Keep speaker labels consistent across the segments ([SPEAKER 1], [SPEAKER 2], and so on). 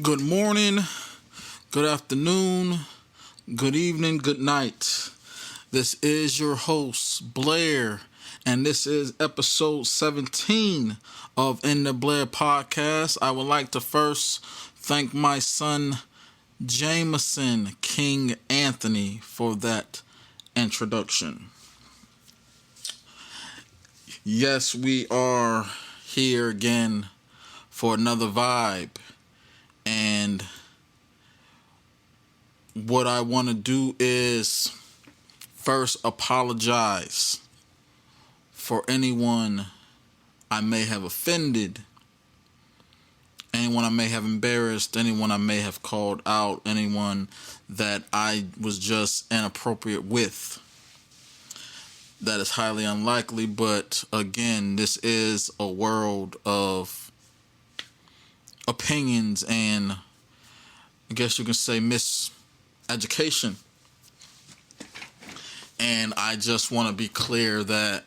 [SPEAKER 1] Good morning, good afternoon, good evening, good night. This is your host, Blair, and this is episode 17 of In the Blair podcast. I would like to first thank my son, Jameson King Anthony, for that introduction. Yes, we are here again for another vibe. And what I want to do is first apologize for anyone I may have offended, anyone I may have embarrassed, anyone I may have called out, anyone that I was just inappropriate with. That is highly unlikely, but again, this is a world of opinions and I guess you can say miseducation. And I just want to be clear that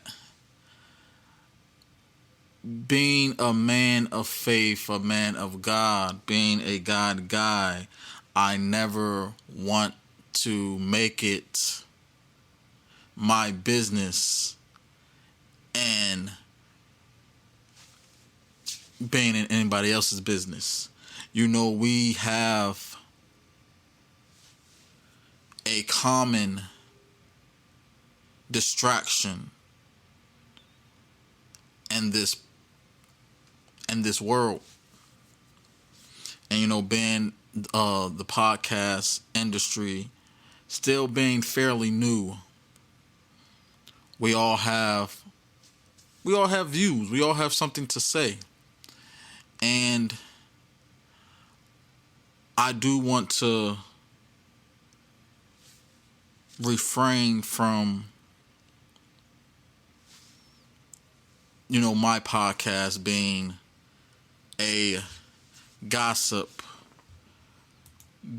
[SPEAKER 1] being a man of faith, a man of God, being a God guy, I never want to make it my business and being in anybody else's business. You know, we have a common distraction in this world. And you know, being the podcast industry still being fairly new, we all have views, we all have something to say. And I do want to refrain from, you know, my podcast being a gossip,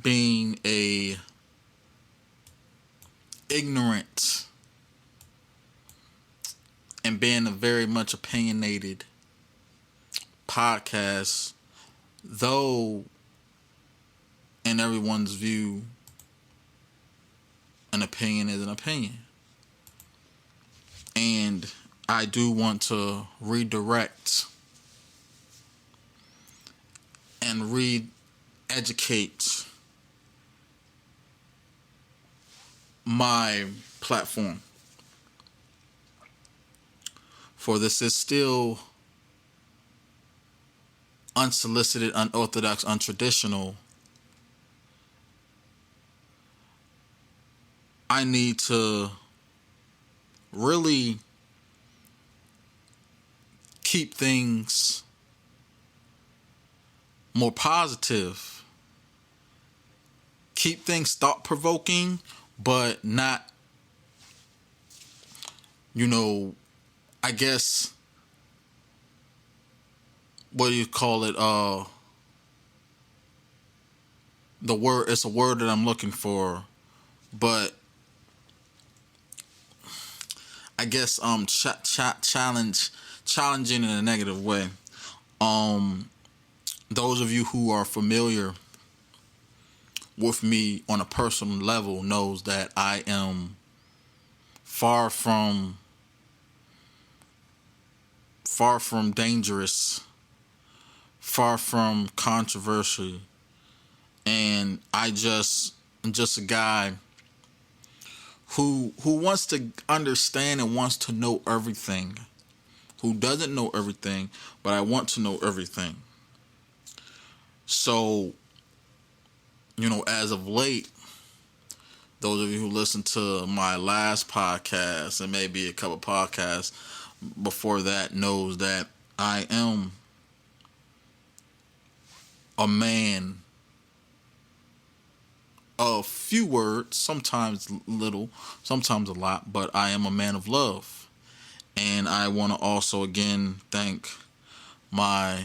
[SPEAKER 1] being a ignorant, and being a very much opinionated podcast, though in everyone's view, an opinion is an opinion. And I do want to redirect and re-educate my platform. For this is still unsolicited, unorthodox, untraditional. I need to really keep things more positive. Keep things thought-provoking, but not, you know, I guess, what do you call it? The word, it's a word that I'm looking for, but I guess challenging in a negative way. Those of you who are familiar with me on a personal level knows that I am far from dangerous, far from controversy, and I'm just a guy who wants to understand and wants to know everything, who doesn't know everything, but I want to know everything. So, you know, as of late, those of you who listened to my last podcast and maybe a couple podcasts before that knows that I am a man of few words, sometimes little, sometimes a lot, but I am a man of love. And I want to also again thank my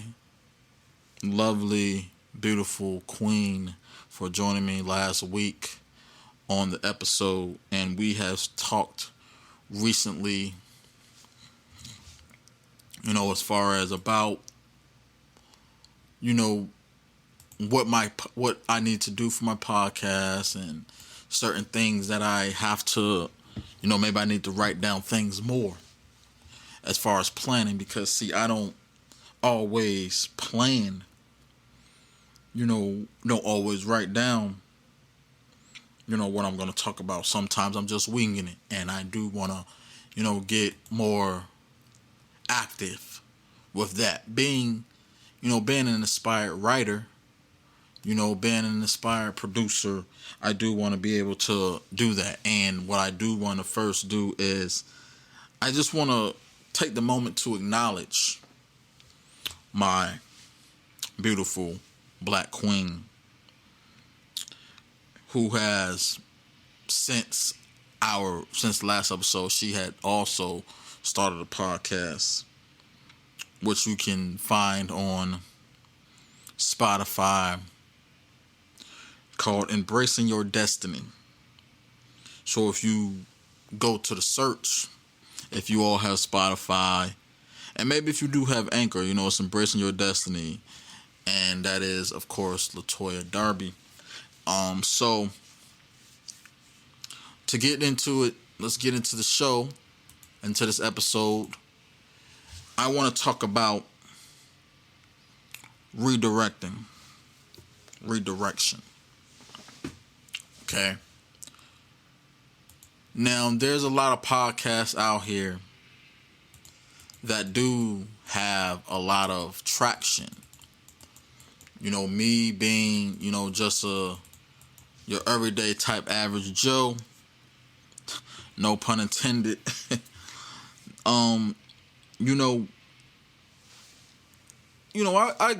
[SPEAKER 1] lovely, beautiful queen for joining me last week on the episode. And we have talked recently, you know, as far as about, you know, what I need to do for my podcast and certain things that I have to, maybe I need to write down things more as far as planning, because see, I don't always plan, don't always write down, what I'm going to talk about. Sometimes I'm just winging it, and I do want to, get more active with that. Being an inspired writer, being an inspired producer, I do want to be able to do that. And what I do want to first do is I just want to take the moment to acknowledge my beautiful black queen, who has since last episode, she had also started a podcast, which you can find on Spotify, called Embracing Your Destiny. So if you go to the search, if you all have Spotify, and maybe if you do have Anchor, it's Embracing Your Destiny, and that is, of course, Latoya Darby. So to get into it, let's get into the show, into this episode. I want to talk about redirection. Okay. Now, there's a lot of podcasts out here that do have a lot of traction. Me being, just your everyday type average Joe, no pun intended. I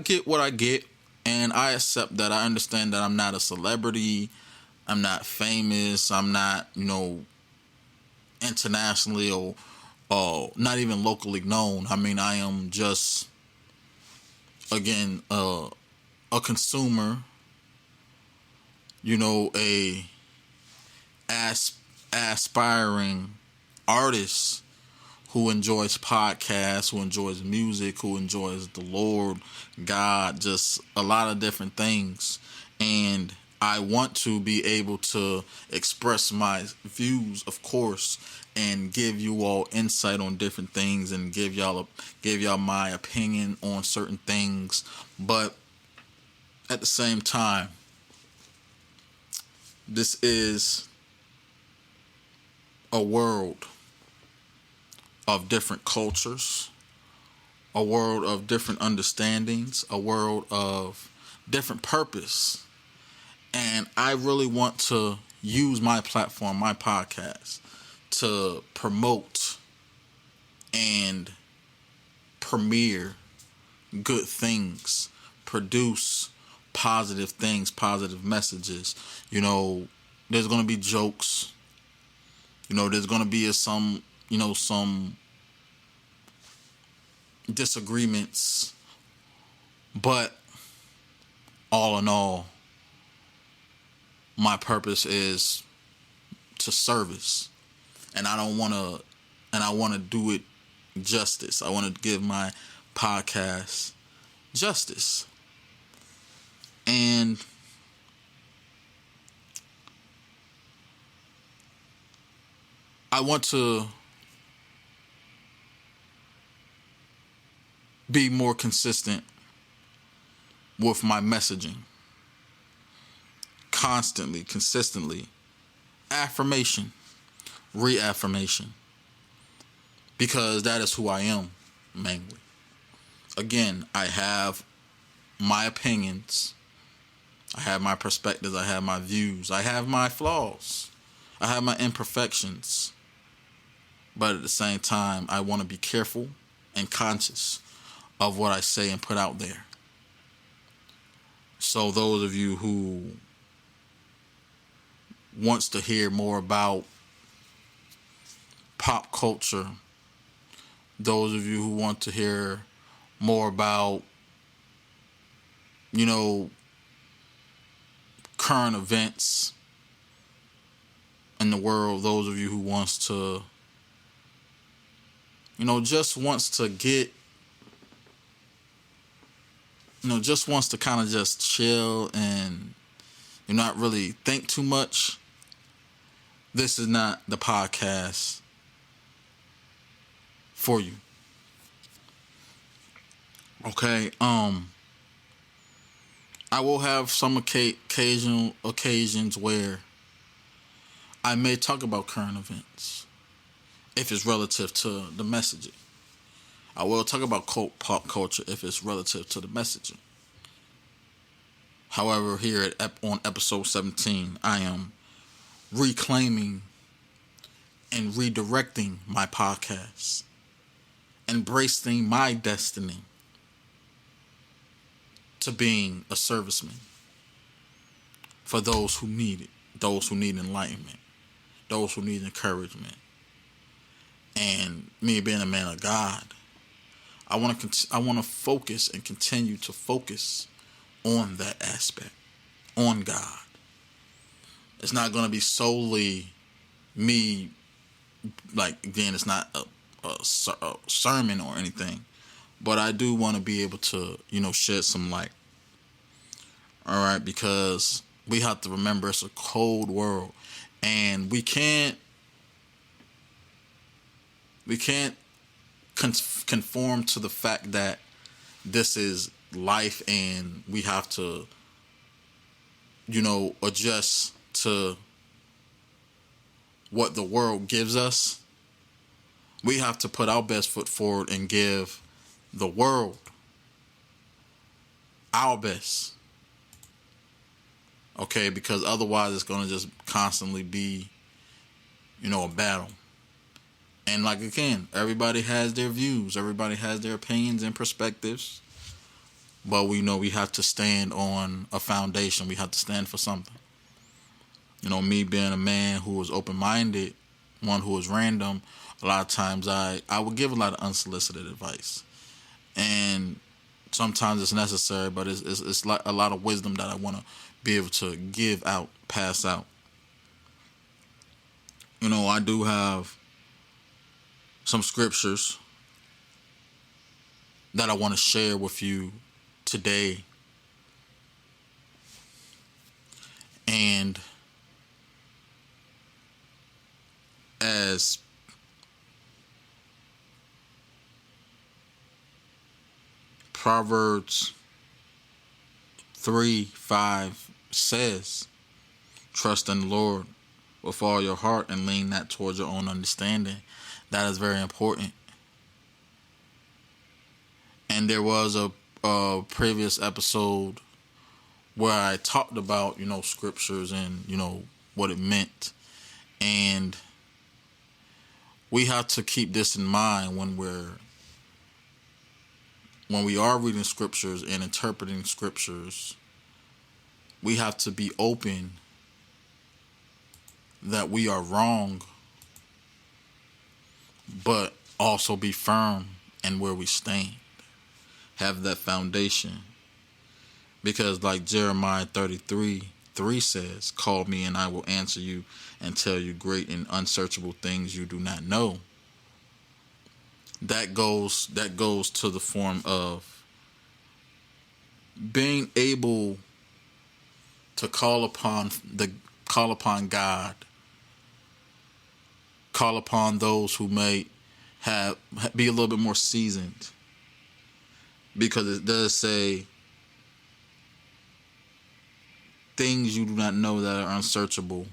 [SPEAKER 1] get what I get, and I accept that. I understand that I'm not a celebrity, I'm not famous, I'm not, internationally or not even locally known. I mean, I am just, again, a consumer, a aspiring artist who enjoys podcasts, who enjoys music, who enjoys the Lord, God, just a lot of different things. And I want to be able to express my views, of course, and give you all insight on different things, and give y'all my opinion on certain things. But at the same time, this is a world of different cultures, a world of different understandings, a world of different purpose. And I really want to use my platform, my podcast, to promote and premiere good things, produce positive things, positive messages. There's going to be jokes. There's going to be some disagreements. But all in all, my purpose is to service. And I want to do it justice. I want to give my podcast justice. And I want to be more consistent with my messaging. Constantly, consistently. Affirmation, reaffirmation. Because that is who I am, mainly. Again, I have my opinions. I have my perspectives. I have my views. I have my flaws. I have my imperfections. But at the same time, I want to be careful and conscious of what I say and put out there. So those of you who wants to hear more about pop culture, those of you who want to hear more about, current events in the world, those of you who wants to, just wants to get just wants to kind of just chill and not really think too much, this is not the podcast for you. Okay, I will have some occasional occasions where I may talk about current events if it's relative to the messaging. I will talk about pop culture if it's relative to the messaging. However, here on episode 17, I am reclaiming and redirecting my podcast, embracing my destiny to being a serviceman for those who need it, those who need enlightenment, those who need encouragement. And me being a man of God, I want to focus and continue to focus on that aspect, on God. It's not going to be solely me, like, again, it's not a sermon or anything, but I do want to be able to, shed some light. All right, because we have to remember it's a cold world, and we can't conform to the fact that this is life and we have to, adjust to what the world gives us. We have to put our best foot forward and give the world our best. Okay, because otherwise it's going to just constantly be, a battle. And like, again, everybody has their views, everybody has their opinions and perspectives. But we know we have to stand on a foundation. We have to stand for something. Me being a man who is open-minded, one who is random, a lot of times I would give a lot of unsolicited advice. And sometimes it's necessary, but it's like a lot of wisdom that I want to be able to give out, pass out. I do have some scriptures that I want to share with you today. And as Proverbs 3:5 says, trust in the Lord with all your heart and lean not towards your own understanding. That is very important. And there was a previous episode where I talked about, scriptures and, what it meant. And we have to keep this in mind when we are reading scriptures and interpreting scriptures. We have to be open that we are wrong, but also be firm in where we stand. Have that foundation. Because like Jeremiah 33:3 says, call me and I will answer you and tell you great and unsearchable things you do not know. That goes to the form of being able to call upon God, call upon those who may be a little bit more seasoned, because it does say things you do not know that are unsearchable.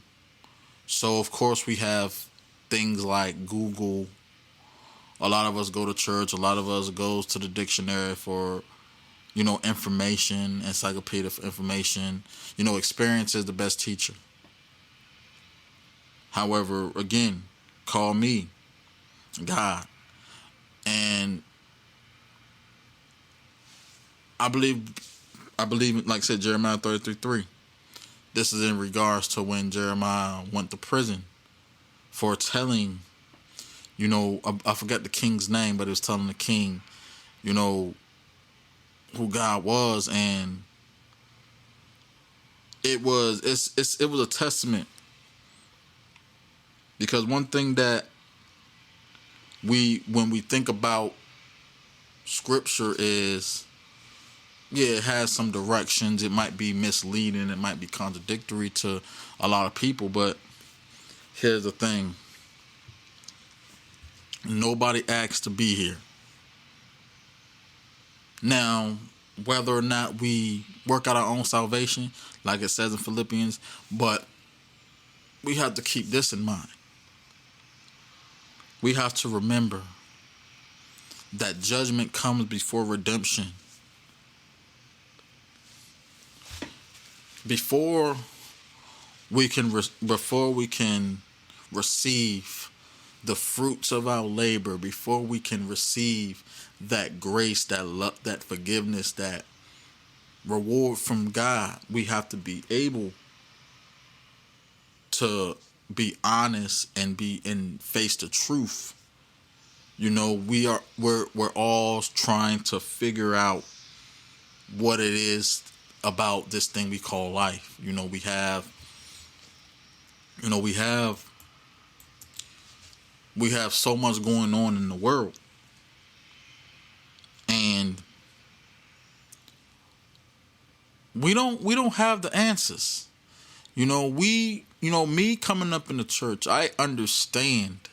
[SPEAKER 1] So of course we have things like Google. A lot of us go to church. A lot of us goes to the dictionary for, information, encyclopedia for information. Experience is the best teacher. However, again, call me God. And I believe, like I said, Jeremiah 33:3. This is in regards to when Jeremiah went to prison for telling, I forget the king's name, but it was telling the king, who God was, and it was a testament. Because one thing that when we think about scripture is yeah, it has some directions. It might be misleading. It might be contradictory to a lot of people. But here's the thing: nobody asked to be here. Now, whether or not we work out our own salvation, like it says in Philippians, but we have to keep this in mind. We have to remember that judgment comes before redemption. Before we can receive the fruits of our labor, before we can receive that grace, that love, that forgiveness, that reward from God, we have to be able to be honest and face the truth. We're all trying to figure out what it is about this thing we call life. We have so much going on in the world, and we don't have the answers. Me coming up in the church, I understand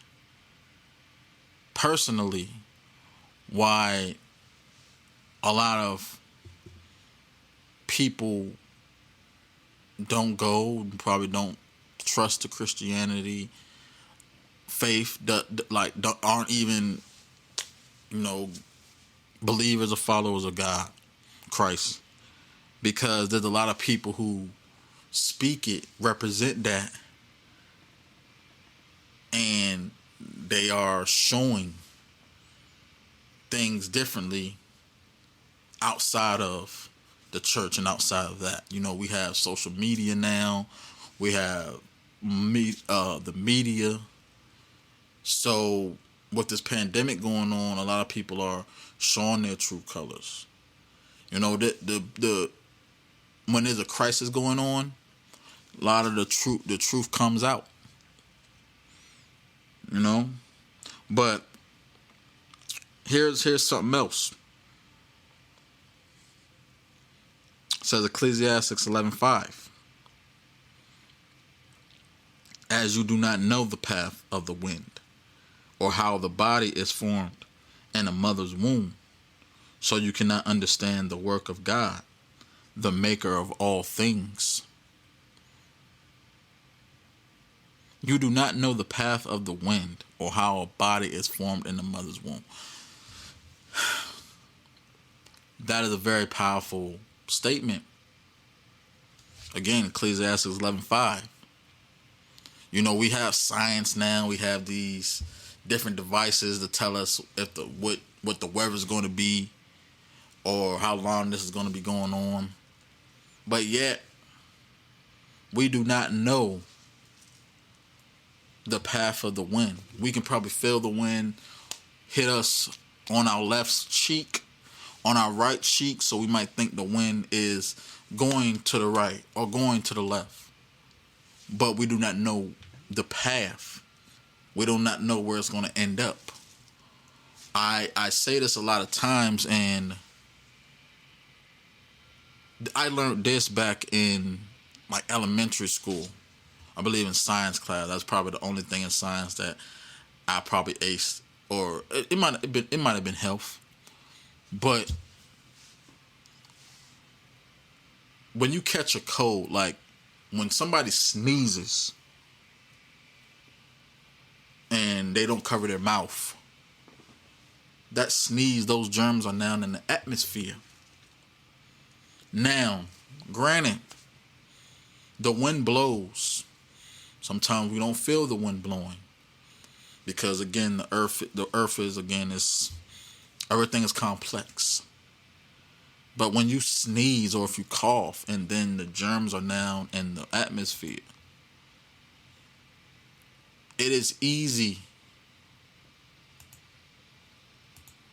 [SPEAKER 1] personally why a lot of people don't go, probably don't trust the Christianity faith, aren't even, believers or followers of God, Christ, because there's a lot of people who speak it, represent that, and they are showing things differently outside of the church and outside of that. We have social media now. We have the media. So with this pandemic going on, a lot of people are showing their true colors. The when there's a crisis going on, a lot of the truth comes out. But here's something else. It says Ecclesiastes 11:5. As you do not know the path of the wind, or how the body is formed in a mother's womb, so you cannot understand the work of God, the maker of all things. You do not know the path of the wind, or how a body is formed in the mother's womb. That is a very powerful statement. Again, Ecclesiastes 11:5. We have science now. We have these different devices to tell us if what the weather is going to be, or how long this is going to be going on. But yet, we do not know the path of the wind. We can probably feel the wind hit us on our left cheek, on our right cheek, so we might think the wind is going to the right or going to the left. But we do not know the path. We do not know where it's going to end up. I say this a lot of times, and I learned this back in elementary school. I believe in science class. That's probably the only thing in science that I probably aced, or it might have been health. But when you catch a cold, like when somebody sneezes and they don't cover their mouth, that sneeze, those germs are now in the atmosphere. Now, granted, the wind blows. Sometimes we don't feel the wind blowing, because again, the earth is everything is complex. But when you sneeze or if you cough, and then the germs are now in the atmosphere, it is easy.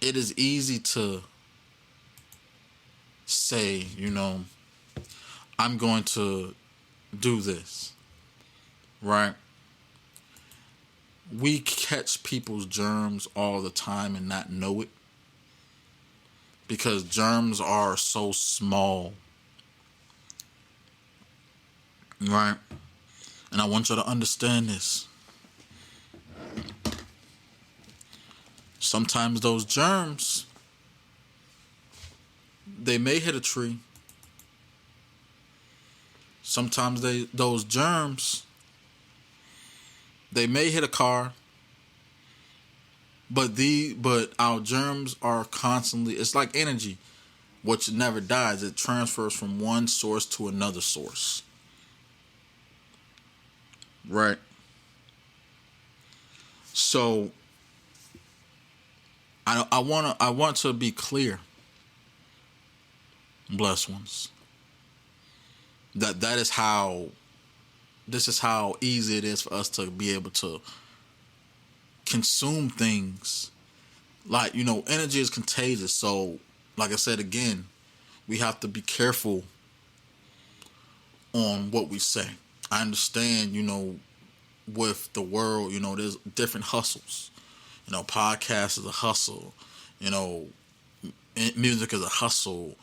[SPEAKER 1] It is easy to say, I'm going to do this, right? We catch people's germs all the time and not know it. because germs are so small, right? And I want you to understand this. Sometimes those germs, they may hit a tree. Sometimes those germs, they may hit a car. But our germs are constantly, it's like energy, which never dies. It transfers from one source to another source. Right. So I want to be clear, blessed ones, that this is how easy it is for us to be able to consume things. Like, energy is contagious. So, like I said again, we have to be careful on what we say. I understand, with the world, there's different hustles. Podcast is a hustle. Music is a hustle.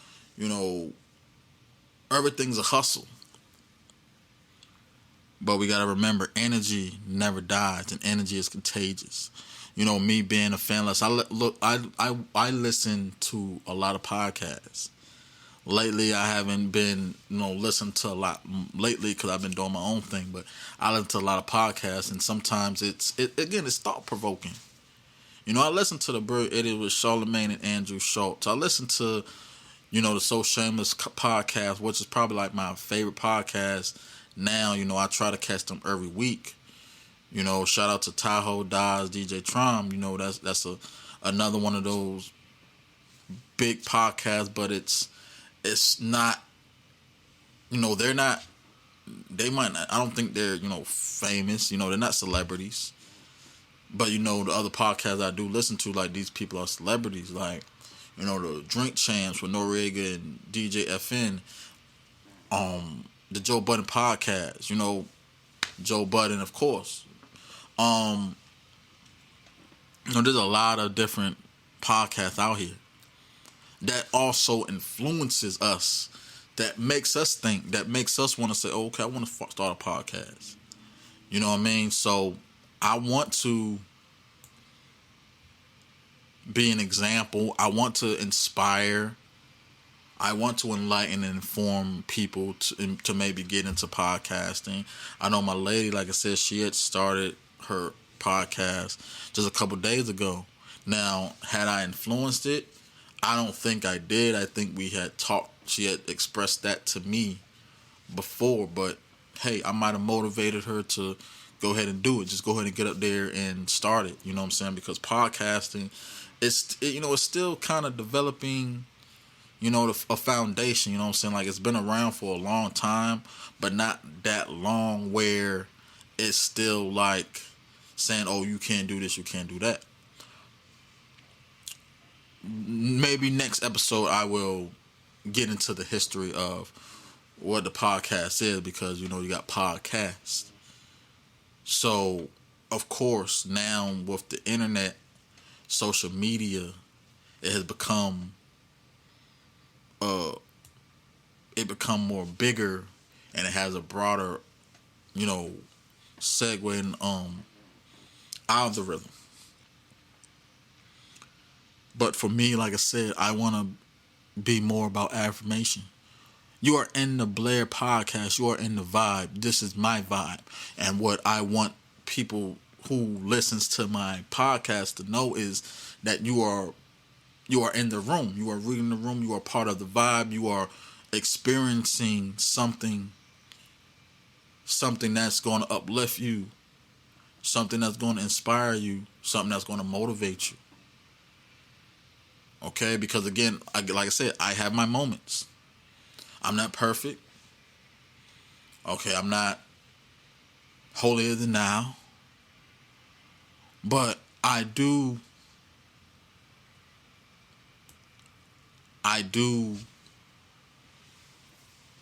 [SPEAKER 1] Everything's a hustle. But we gotta remember, energy never dies, and energy is contagious. Me being a fanless, I listen to a lot of podcasts. Lately, I haven't been, listening to a lot lately because I've been doing my own thing. But I listen to a lot of podcasts, and sometimes it's thought provoking. I listen to the Bird Idiot with Charlamagne and Andrew Schultz. I listen to, the So Shameless podcast, which is probably like my favorite podcast now. I try to catch them every week. Shout out to Tahoe Daz, DJ Trom. That's another one of those big podcasts, but it's not, they're not, they might not, I don't think they're, famous, they're not celebrities. But, the other podcasts I do listen to, like, these people are celebrities, like, the Drink Champs with Noriega and DJ FN, the Joe Budden podcast, Joe Budden, of course. There's a lot of different podcasts out here that also influences us, that makes us think, that makes us want to say, oh, okay, I want to start a podcast. You know what I mean? So I want to be an example. I want to inspire. I want to enlighten and inform people to maybe get into podcasting. I know my lady, like I said, she had started her podcast just a couple days ago. Now, had I influenced it? I don't think I did. I think we had talked. She had expressed that to me before, but hey, I might have motivated her to go ahead and do it. Just go ahead and get up there and start it. You know what I'm saying? Because podcasting, it's still kind of developing, a foundation. You know what I'm saying? Like, it's been around for a long time, but not that long where it's still like saying, oh, you can't do this, you can't do that. Maybe next episode I will get into the history of what the podcast is, because you got podcasts. So of course now with the internet, social media, it has become more bigger, and it has a broader segue and algorithm. But for me, like I said, I want to be more about affirmation. You are in the Blair podcast. You are in the vibe. This is my vibe. And what I want people who listens to my podcast to know is that you are in the room. You are reading the room. You are part of the vibe. You are experiencing something that's going to uplift you, something that's going to inspire you, something that's going to motivate you. Okay, because again, like I said, I have my moments. I'm not perfect. Okay, I'm not holier than thou. But I do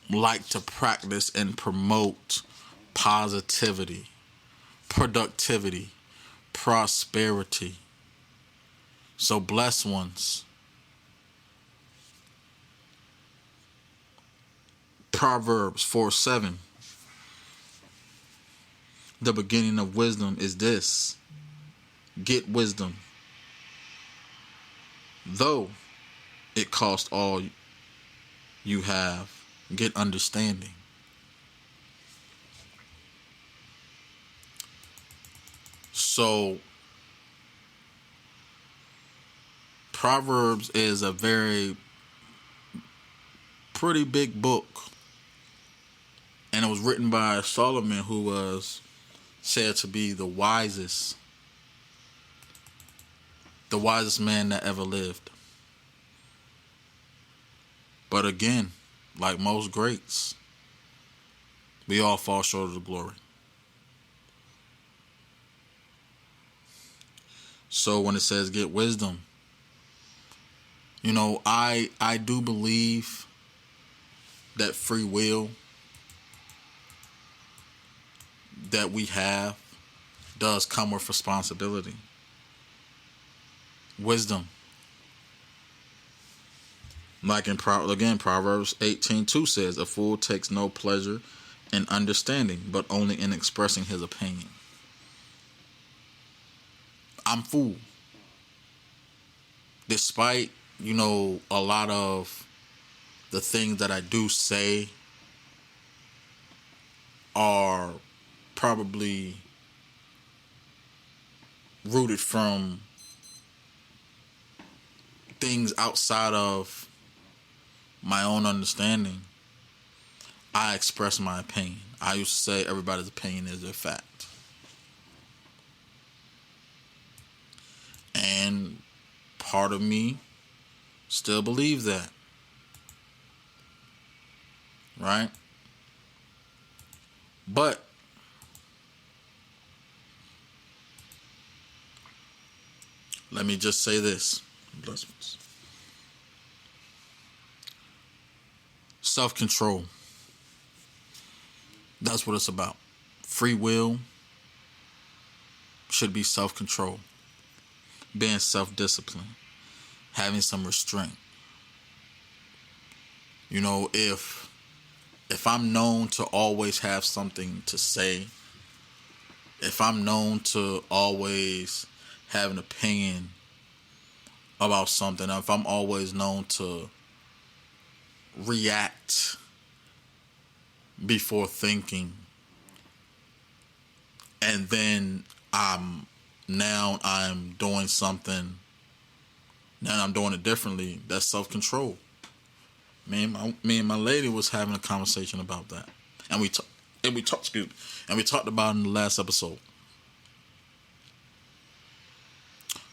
[SPEAKER 1] like to practice and promote positivity, productivity, prosperity. So blessed ones, Proverbs 4:7. The beginning of wisdom is this: get wisdom, though it cost all you have. Get understanding. So, Proverbs is a pretty big book. And it was written by Solomon, who was said to be the wisest man that ever lived. But again, like most greats, we all fall short of the glory. So when it says get wisdom, I do believe that free will that we have does come with responsibility. Wisdom. Like in Proverbs 18:2 says, a fool takes no pleasure in understanding, but only in expressing his opinion. I'm fool. Despite, a lot of the things that I do say are probably rooted from things outside of my own understanding, I express my opinion. I used to say everybody's opinion is their fact. And part of me still believes that. Right? But let me just say this. Blessings. Self-control. That's what it's about. Free will should be self-control. Being self-disciplined. Having some restraint. If I'm known to always have something to say, if I'm known to always have an opinion about something, if I'm always known to react before thinking, and then I'm doing something, now I'm doing it differently, that's self-control. Me and my lady was having a conversation about that, and we talked about it in the last episode.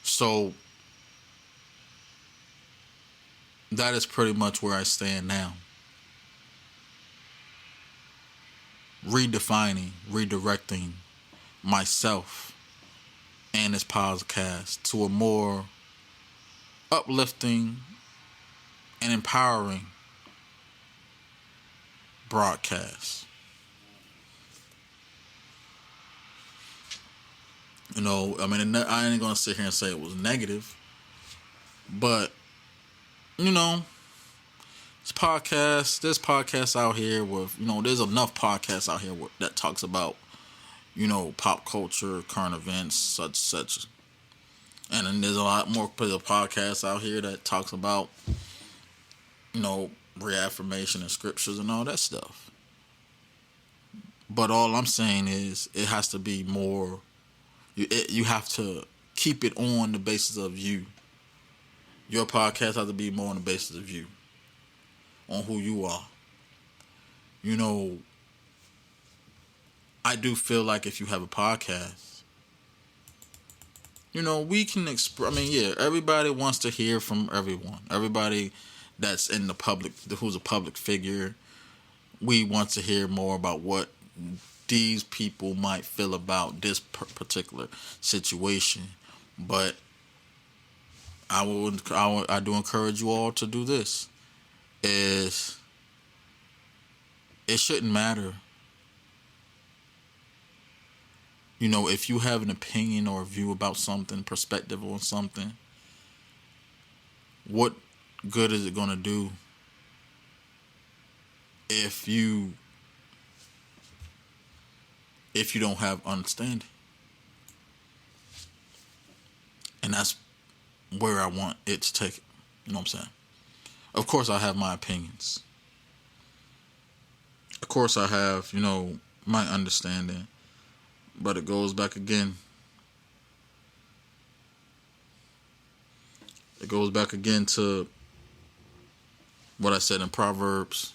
[SPEAKER 1] So that is pretty much where I stand now. Redirecting myself and this podcast to a more uplifting and empowering broadcast. I ain't gonna sit here and say it was negative, but there's podcasts out here with, there's enough podcasts out here that talks about, pop culture, current events, such. And then there's a lot more podcasts out here that talks about, reaffirmation and scriptures and all that stuff. But all I'm saying is it has to be more, you have to keep it on the basis of you. Your podcast has to be more on the basis of you, on who you are. I do feel like if you have a podcast, we can everybody wants to hear from everyone. Everybody that's in the public, who's a public figure, we want to hear more about what these people might feel about this particular situation. But I do encourage you all to do this. It shouldn't matter. If you have an opinion or a view about something, perspective on something, what good is it going to do if you don't have understanding. And that's where I want it to take it. You know what I'm saying? Of course I have my opinions. Of course I have, my understanding. But it goes back again. It goes back again to what I said in Proverbs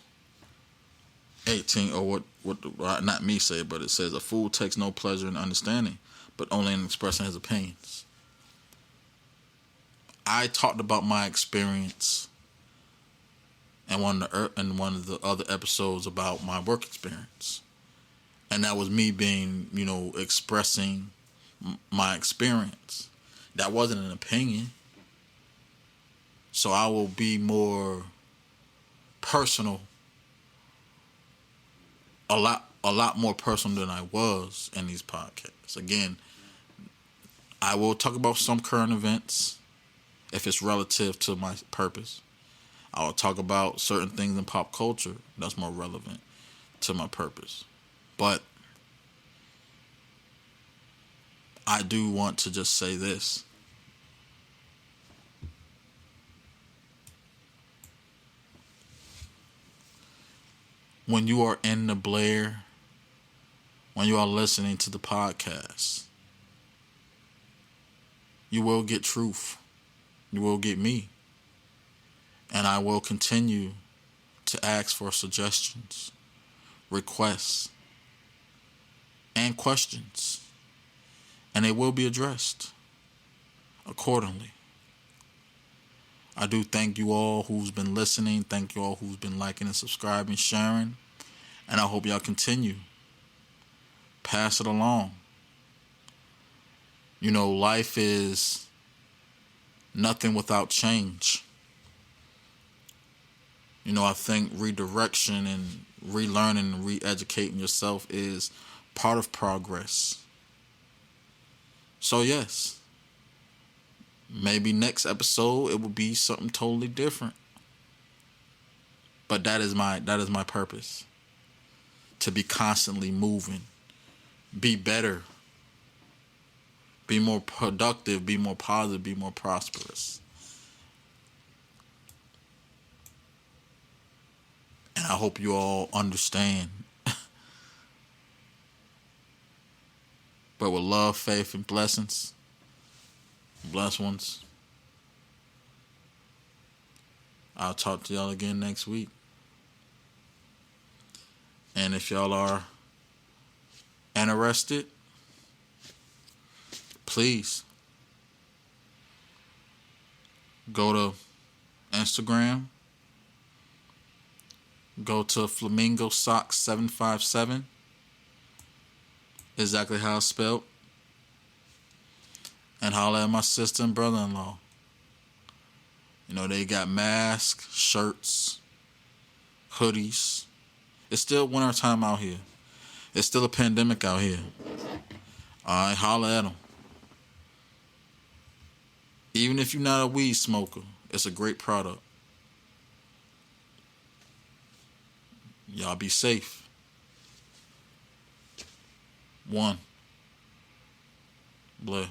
[SPEAKER 1] 18, or what not me say, but it says, a fool takes no pleasure in understanding, but only in expressing his opinions. I talked about my experience in one of the other episodes about my work experience, and that was me being, expressing my experience. That wasn't an opinion, so I will be more personal, a lot more personal than I was in these podcasts. Again, I will talk about some current events if it's relative to my purpose. I will talk about certain things in pop culture that's more relevant to my purpose. But I do want to just say this. When you are in the Blair, when you are listening to the podcast, you will get truth. You will get me. And I will continue to ask for suggestions, requests, and questions. And they will be addressed accordingly. I do thank you all who's been listening. Thank you all who's been liking and subscribing, sharing. And I hope y'all continue. Pass it along. Life is nothing without change. I think redirection and relearning and re-educating yourself is part of progress. So yes, maybe next episode it will be something totally different. But that is my purpose. To be constantly moving, be better, be more productive, be more positive, be more prosperous. And I hope you all understand. But with love, faith, and blessings, blessed ones, I'll talk to y'all again next week. And if y'all are interested, please go to Instagram. Go to Flamingo Socks 757. Exactly how it's spelled. And holler at my sister and brother-in-law. They got masks, shirts, hoodies. It's still winter time out here. It's still a pandemic out here. Alright, holler at them. Even if you're not a weed smoker, it's a great product. Y'all be safe. 1. Blair.